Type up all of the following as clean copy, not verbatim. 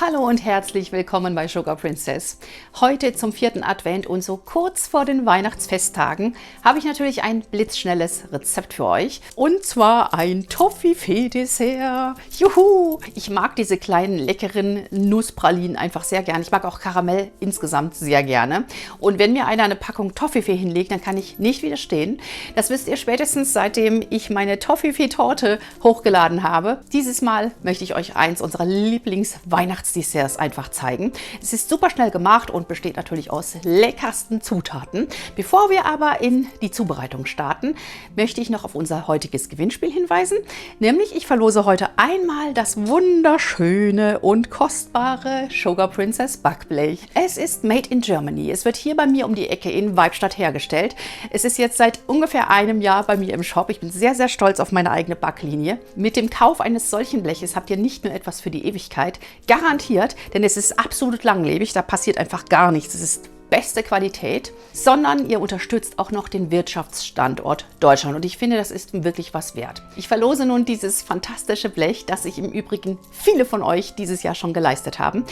Hallo und herzlich willkommen bei Sugar Princess. Heute zum 4. Advent und so kurz vor den Weihnachtsfesttagen habe ich natürlich ein blitzschnelles Rezept für euch. Und zwar ein Toffifee-Dessert. Juhu! Ich mag diese kleinen leckeren Nusspralinen einfach sehr gerne. Ich mag auch Karamell insgesamt sehr gerne. Und wenn mir einer eine Packung Toffifee hinlegt, dann kann ich nicht widerstehen. Das wisst ihr spätestens, seitdem ich meine Toffifee-Torte hochgeladen habe. Dieses Mal möchte ich euch eins unserer Lieblings-Weihnachtsdesserts einfach zeigen. Es ist super schnell gemacht und besteht natürlich aus leckersten Zutaten. Bevor wir aber in die Zubereitung starten, möchte ich noch auf unser heutiges Gewinnspiel hinweisen. Nämlich, ich verlose heute einmal das wunderschöne und kostbare Sugar Princess Backblech. Es ist made in Germany. Es wird hier bei mir um die Ecke in Weibstadt hergestellt. Es ist jetzt seit ungefähr einem Jahr bei mir im Shop. Ich bin sehr, sehr stolz auf meine eigene Backlinie. Mit dem Kauf eines solchen Bleches habt ihr nicht nur etwas für die Ewigkeit, garantiert, denn es ist absolut langlebig, da passiert einfach gar nichts. Es ist beste Qualität, sondern ihr unterstützt auch noch den Wirtschaftsstandort Deutschland und ich finde, das ist wirklich was wert. Ich verlose nun dieses fantastische Blech, das sich im Übrigen viele von euch dieses Jahr schon geleistet haben,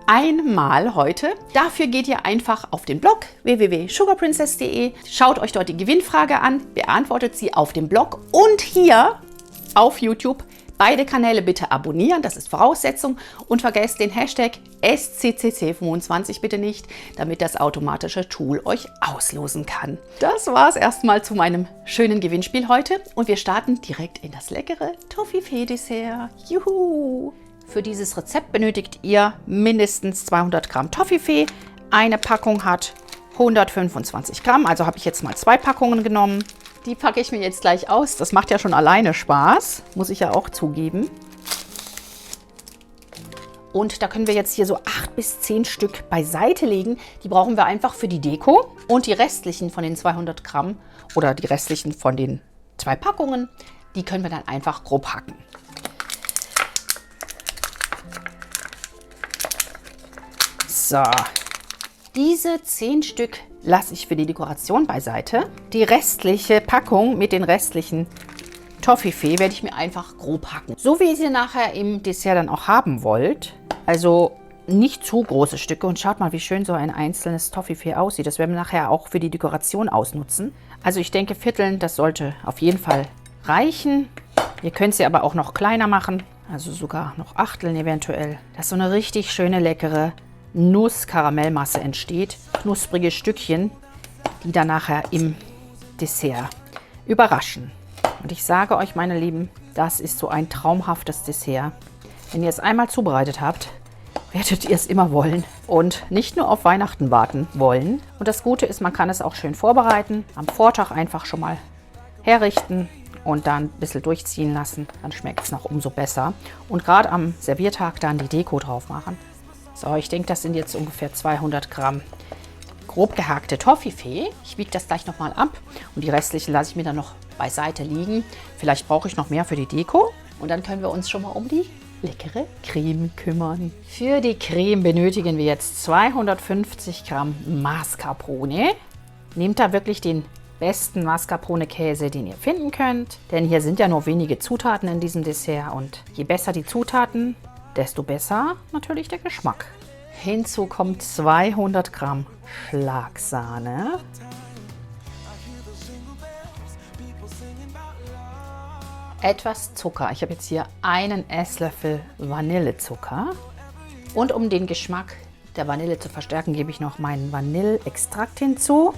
einmal heute. Dafür geht ihr einfach auf den Blog www.sugarprincess.de, schaut euch dort die Gewinnfrage an, beantwortet sie auf dem Blog und hier auf YouTube. Beide Kanäle bitte abonnieren, das ist Voraussetzung, und vergesst den Hashtag SCCC25 bitte nicht, damit das automatische Tool euch auslosen kann. Das war es erstmal zu meinem schönen Gewinnspiel heute und wir starten direkt in das leckere Toffifee-Dessert. Juhu! Für dieses Rezept benötigt ihr mindestens 200 Gramm Toffifee. Eine Packung hat 125 Gramm, also habe ich jetzt mal 2 Packungen genommen. Die packe ich mir jetzt gleich aus. Das macht ja schon alleine Spaß, muss ich ja auch zugeben. Und da können wir jetzt hier so 8 bis 10 Stück beiseite legen. Die brauchen wir einfach für die Deko. Und die restlichen von den 200 Gramm oder die restlichen von den 2 Packungen, die können wir dann einfach grob hacken. So. Diese 10 Stück lasse ich für die Dekoration beiseite. Die restliche Packung mit den restlichen Toffifee werde ich mir einfach grob hacken. So wie ihr sie nachher im Dessert dann auch haben wollt. Also nicht zu große Stücke. Und schaut mal, wie schön so ein einzelnes Toffifee aussieht. Das werden wir nachher auch für die Dekoration ausnutzen. Also ich denke, Vierteln, das sollte auf jeden Fall reichen. Ihr könnt sie aber auch noch kleiner machen. Also sogar noch Achteln eventuell. Das ist so eine richtig schöne, leckere Nuss-Karamellmasse entsteht. Knusprige Stückchen, die dann nachher im Dessert überraschen. Und ich sage euch, meine Lieben, das ist so ein traumhaftes Dessert. Wenn ihr es einmal zubereitet habt, werdet ihr es immer wollen und nicht nur auf Weihnachten warten wollen. Und das Gute ist, man kann es auch schön vorbereiten. Am Vortag einfach schon mal herrichten und dann ein bisschen durchziehen lassen. Dann schmeckt es noch umso besser. Und gerade am Serviertag dann die Deko drauf machen. So, ich denke, das sind jetzt ungefähr 200 Gramm grob gehackte Toffifee. Ich wiege das gleich nochmal ab und die restlichen lasse ich mir dann noch beiseite liegen. Vielleicht brauche ich noch mehr für die Deko und dann können wir uns schon mal um die leckere Creme kümmern. Für die Creme benötigen wir jetzt 250 Gramm Mascarpone. Nehmt da wirklich den besten Mascarpone-Käse, den ihr finden könnt, denn hier sind ja nur wenige Zutaten in diesem Dessert und je besser die Zutaten, desto besser natürlich der Geschmack. Hinzu kommt 200 Gramm Schlagsahne. Etwas Zucker. Ich habe jetzt hier einen Esslöffel Vanillezucker. Und um den Geschmack der Vanille zu verstärken, gebe ich noch meinen Vanilleextrakt hinzu.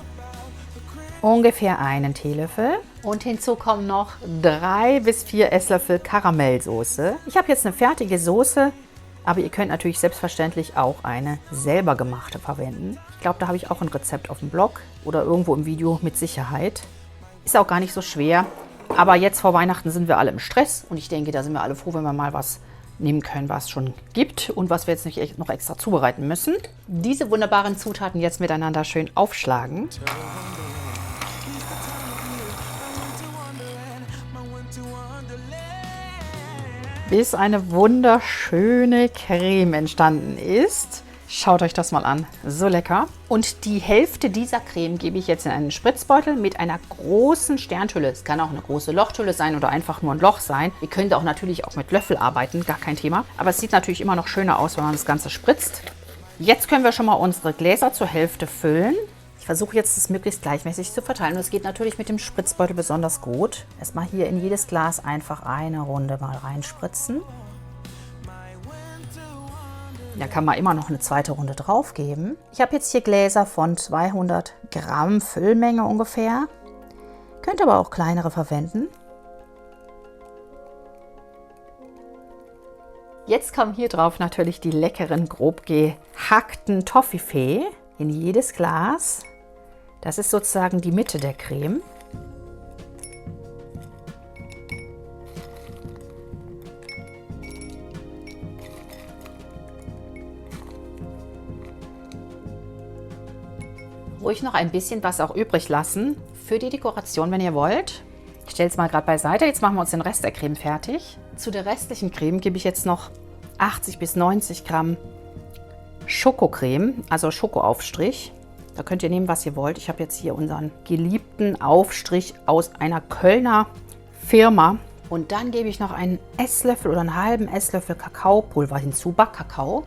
Ungefähr einen Teelöffel. Und hinzu kommen noch 3 bis 4 Esslöffel Karamellsoße. Ich habe jetzt eine fertige Soße, aber ihr könnt natürlich selbstverständlich auch eine selber gemachte verwenden. Ich glaube, da habe ich auch ein Rezept auf dem Blog oder irgendwo im Video mit Sicherheit. Ist auch gar nicht so schwer. Aber jetzt vor Weihnachten sind wir alle im Stress und ich denke, da sind wir alle froh, wenn wir mal was nehmen können, was es schon gibt und was wir jetzt nicht noch extra zubereiten müssen. Diese wunderbaren Zutaten jetzt miteinander schön aufschlagen. Bis eine wunderschöne Creme entstanden ist. Schaut euch das mal an, so lecker. Und die Hälfte dieser Creme gebe ich jetzt in einen Spritzbeutel mit einer großen Sternhülle. Es kann auch eine große Lochhülle sein oder einfach nur ein Loch sein. Ihr könnt auch natürlich auch mit Löffel arbeiten, gar kein Thema. Aber es sieht natürlich immer noch schöner aus, wenn man das Ganze spritzt. Jetzt können wir schon mal unsere Gläser zur Hälfte füllen. Ich versuche jetzt, das möglichst gleichmäßig zu verteilen. Und das geht natürlich mit dem Spritzbeutel besonders gut. Erstmal hier in jedes Glas einfach eine Runde mal reinspritzen. Da kann man immer noch eine zweite Runde drauf geben. Ich habe jetzt hier Gläser von 200 Gramm Füllmenge ungefähr. Könnt aber auch kleinere verwenden. Jetzt kommen hier drauf natürlich die leckeren, grob gehackten Toffifee in jedes Glas. Das ist sozusagen die Mitte der Creme. Ruhig noch ein bisschen was auch übrig lassen für die Dekoration, wenn ihr wollt. Ich stelle es mal gerade beiseite. Jetzt machen wir uns den Rest der Creme fertig. Zu der restlichen Creme gebe ich jetzt noch 80 bis 90 Gramm Schokocreme, also Schokoaufstrich. Da könnt ihr nehmen, was ihr wollt. Ich habe jetzt hier unseren geliebten Aufstrich aus einer Kölner Firma. Und dann gebe ich noch einen Esslöffel oder einen halben Esslöffel Kakaopulver hinzu, Backkakao.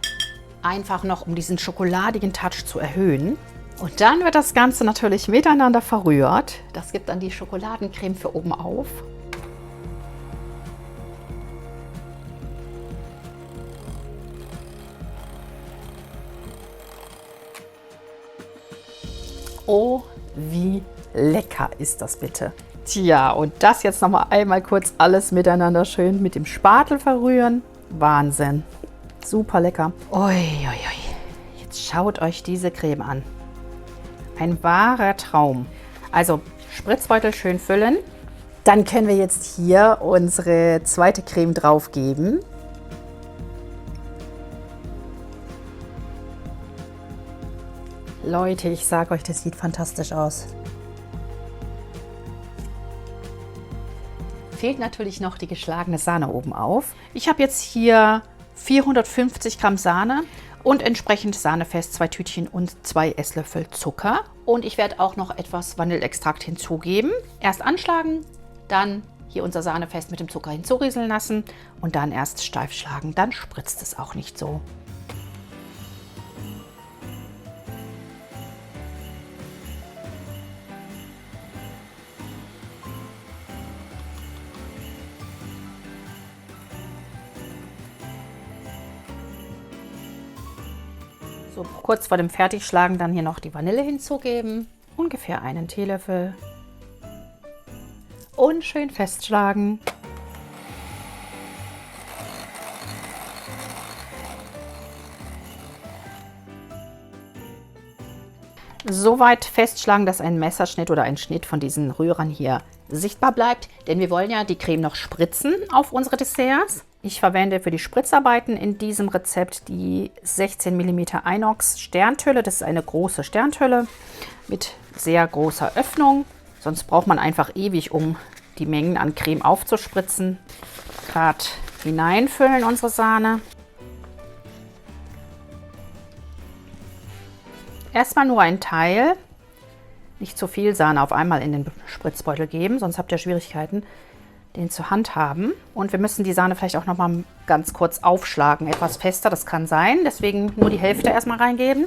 Einfach noch, um diesen schokoladigen Touch zu erhöhen. Und dann wird das Ganze natürlich miteinander verrührt. Das gibt dann die Schokoladencreme für oben auf. Oh, wie lecker ist das bitte. Tja, und das jetzt noch mal einmal kurz alles miteinander schön mit dem Spatel verrühren. Wahnsinn. Super lecker. Ui, ui, ui. Jetzt schaut euch diese Creme an. Ein wahrer Traum. Also Spritzbeutel schön füllen. Dann können wir jetzt hier unsere zweite Creme drauf geben. Leute, ich sage euch, das sieht fantastisch aus. Fehlt natürlich noch die geschlagene Sahne oben auf. Ich habe jetzt hier 450 Gramm Sahne und entsprechend sahnefest 2 Tütchen und 2 Esslöffel Zucker. Und ich werde auch noch etwas Vanilleextrakt hinzugeben. Erst anschlagen, dann hier unser Sahnefest mit dem Zucker hinzurieseln lassen und dann erst steif schlagen. Dann spritzt es auch nicht so. So, kurz vor dem Fertigschlagen dann hier noch die Vanille hinzugeben. Ungefähr einen Teelöffel. Und schön festschlagen. So weit festschlagen, dass ein Messerschnitt oder ein Schnitt von diesen Rührern hier sichtbar bleibt. Denn wir wollen ja die Creme noch spritzen auf unsere Desserts. Ich verwende für die Spritzarbeiten in diesem Rezept die 16 mm Inox Sternhülle. Das ist eine große Sternhülle mit sehr großer Öffnung. Sonst braucht man einfach ewig, um die Mengen an Creme aufzuspritzen. Gerade hineinfüllen unsere Sahne. Erstmal nur ein Teil. Nicht zu viel Sahne auf einmal in den Spritzbeutel geben, sonst habt ihr Schwierigkeiten, den zu handhaben. Und wir müssen die Sahne vielleicht auch noch mal ganz kurz aufschlagen, etwas fester, das kann sein. Deswegen nur die Hälfte erstmal reingeben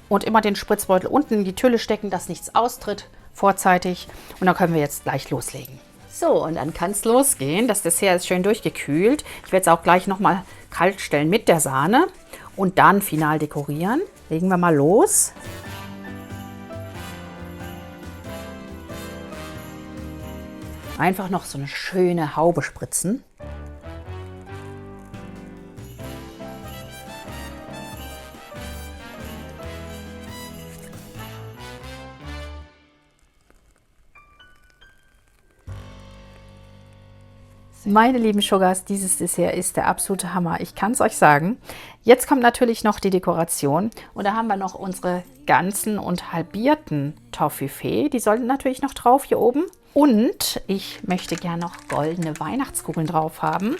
und immer den Spritzbeutel unten in die Tülle stecken, dass nichts austritt vorzeitig. Und dann können wir jetzt gleich loslegen. So, und dann kann es losgehen. Das Dessert ist schön durchgekühlt. Ich werde es auch gleich noch mal kalt stellen mit der Sahne und dann final dekorieren. Legen wir mal los. Einfach noch so eine schöne Haube spritzen. Meine lieben Sugars, dieses Dessert ist der absolute Hammer. Ich kann es euch sagen. Jetzt kommt natürlich noch die Dekoration. Und da haben wir noch unsere ganzen und halbierten Toffifee. Die sollten natürlich noch drauf hier oben. Und ich möchte gerne noch goldene Weihnachtskugeln drauf haben.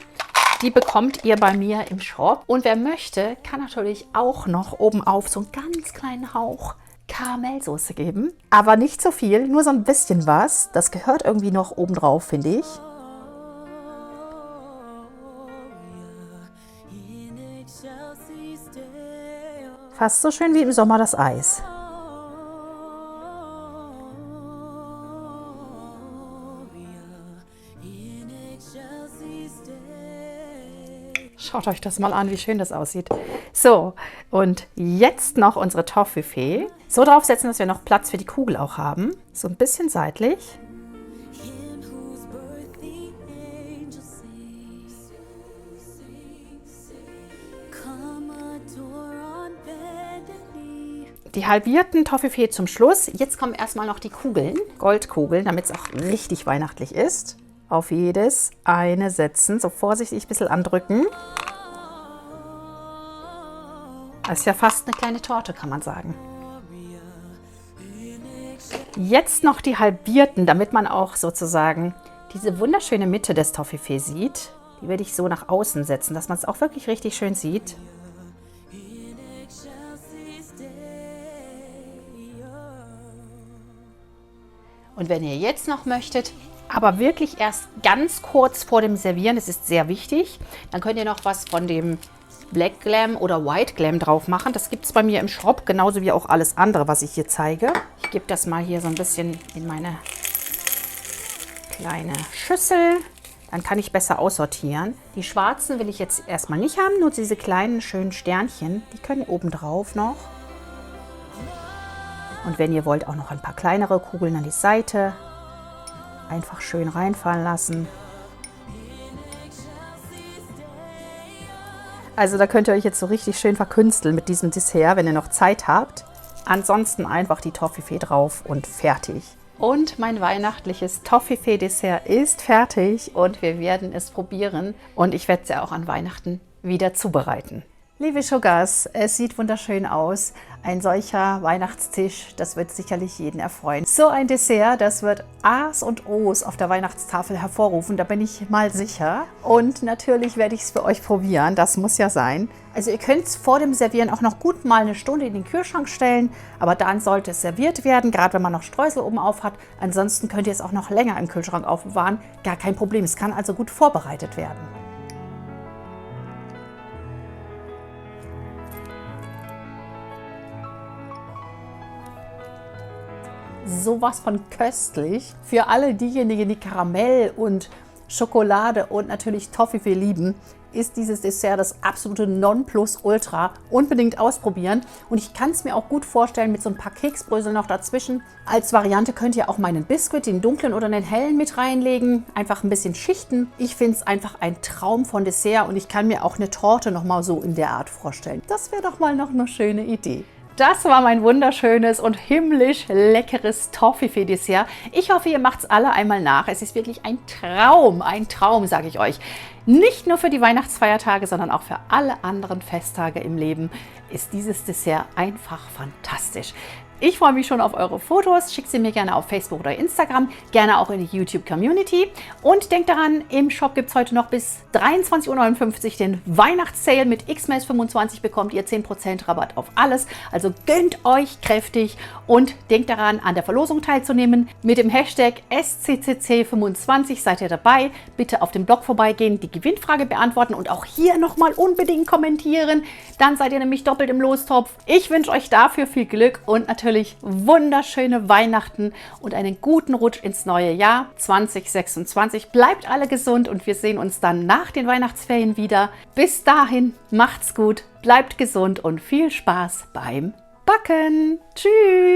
Die bekommt ihr bei mir im Shop. Und wer möchte, kann natürlich auch noch oben auf so einen ganz kleinen Hauch Karamellsoße geben. Aber nicht so viel, nur so ein bisschen was. Das gehört irgendwie noch oben drauf, finde ich. Fast so schön wie im Sommer das Eis. Schaut euch das mal an, wie schön das aussieht. So, und jetzt noch unsere Toffifee. So draufsetzen, dass wir noch Platz für die Kugel auch haben. So ein bisschen seitlich. Die halbierten Toffifee zum Schluss. Jetzt kommen erstmal noch die Kugeln, Goldkugeln, damit es auch richtig weihnachtlich ist. Auf jedes eine setzen, so vorsichtig ein bisschen andrücken. Das ist ja fast eine kleine Torte, kann man sagen. Jetzt noch die halbierten, damit man auch sozusagen diese wunderschöne Mitte des Toffifee sieht. Die werde ich so nach außen setzen, dass man es auch wirklich richtig schön sieht. Und wenn ihr jetzt noch möchtet, aber wirklich erst ganz kurz vor dem Servieren, das ist sehr wichtig, dann könnt ihr noch was von dem Black Glam oder White Glam drauf machen. Das gibt es bei mir im Shop, genauso wie auch alles andere, was ich hier zeige. Ich gebe das mal hier so ein bisschen in meine kleine Schüssel. Dann kann ich besser aussortieren. Die schwarzen will ich jetzt erstmal nicht haben, nur diese kleinen schönen Sternchen, die können oben drauf noch. Und wenn ihr wollt, auch noch ein paar kleinere Kugeln an die Seite. Einfach schön reinfallen lassen. Also da könnt ihr euch jetzt so richtig schön verkünsteln mit diesem Dessert, wenn ihr noch Zeit habt. Ansonsten einfach die Toffifee drauf und fertig. Und mein weihnachtliches Toffifee-Dessert ist fertig und wir werden es probieren. Und ich werde es ja auch an Weihnachten wieder zubereiten. Liebe Sugars, es sieht wunderschön aus. Ein solcher Weihnachtstisch, das wird sicherlich jeden erfreuen. So ein Dessert, das wird A's und O's auf der Weihnachtstafel hervorrufen, da bin ich mal sicher. Und natürlich werde ich es für euch probieren, das muss ja sein. Also ihr könnt es vor dem Servieren auch noch gut mal eine Stunde in den Kühlschrank stellen, aber dann sollte es serviert werden, gerade wenn man noch Streusel oben auf hat. Ansonsten könnt ihr es auch noch länger im Kühlschrank aufbewahren, gar kein Problem. Es kann also gut vorbereitet werden. Sowas von köstlich. Für alle diejenigen, die Karamell und Schokolade und natürlich Toffifee lieben, ist dieses Dessert das absolute Nonplusultra. Unbedingt ausprobieren. Und ich kann es mir auch gut vorstellen mit so ein paar Keksbröseln noch dazwischen. Als Variante könnt ihr auch meinen Biskuit, den dunklen oder den hellen, mit reinlegen. Einfach ein bisschen schichten. Ich finde es einfach ein Traum von Dessert und ich kann mir auch eine Torte noch mal so in der Art vorstellen. Das wäre doch mal noch eine schöne Idee. Das war mein wunderschönes und himmlisch leckeres Toffifee-Dessert. Ich hoffe, ihr macht es alle einmal nach. Es ist wirklich ein Traum, sage ich euch. Nicht nur für die Weihnachtsfeiertage, sondern auch für alle anderen Festtage im Leben ist dieses Dessert einfach fantastisch. Ich freue mich schon auf eure Fotos. Schickt sie mir gerne auf Facebook oder Instagram, gerne auch in die YouTube-Community. Und denkt daran, im Shop gibt es heute noch bis 23,59 Uhr den Weihnachtssale. Mit XMS25 bekommt ihr 10% Rabatt auf alles. Also gönnt euch kräftig und denkt daran, an der Verlosung teilzunehmen. Mit dem Hashtag SCCC25 seid ihr dabei. Bitte auf dem Blog vorbeigehen, die Gewinnfrage beantworten und auch hier nochmal unbedingt kommentieren. Dann seid ihr nämlich doppelt im Lostopf. Ich wünsche euch dafür viel Glück und natürlich wunderschöne Weihnachten und einen guten Rutsch ins neue Jahr 2026. Bleibt alle gesund und wir sehen uns dann nach den Weihnachtsferien wieder. Bis dahin, macht's gut, bleibt gesund und viel Spaß beim Backen. Tschüss!